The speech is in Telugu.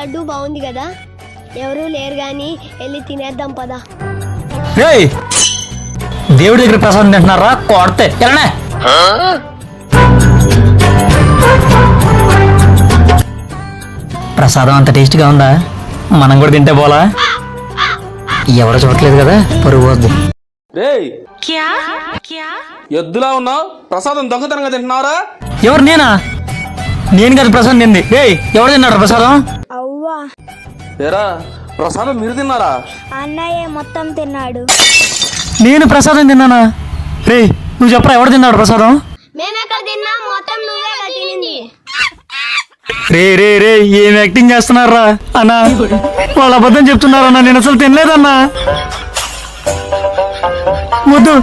లడ్డు బాగుంది కదా, ఎవరూ లేరు గాని వెళ్ళి తినేద్దాం పదా. దేవుడి దగ్గర ప్రసాదం తింటున్నారా కొడితే వెళ్ళనే. ప్రసాదం అంత టేస్ట్గా ఉందా? మనం కూడా తింటే పోలా? ఎవరో చూడట్లేదు కదా, పరుగు వద్దు. ఎద్దులా ఉన్నావు, ప్రసాదం దొంగతనంగా తింటున్నారా? ఎవరు? నేనా? నేను కదా ప్రసాదం తింది. ఎవరు తిన్నాడు ప్రసాదం? అవ్వా ఏరా, ప్రసాదం మీరు తిన్నారా? అన్నయ్య మొత్తం తిన్నాడు. నేను ప్రసాదం తిన్నానా? నువ్వు చెప్పరా, ఎవరు తిన్నాడు ప్రసాదం? మేమెక్కడ తిన్నాం, మొత్తం నువ్వే తినింది. రే ఏం యాక్టింగ్ చేస్తున్నారా అన్నా? వాళ్ళు అబద్ధం చెప్తున్నారన్నా, నేను అసలు తినలేదన్నా. వద్దు.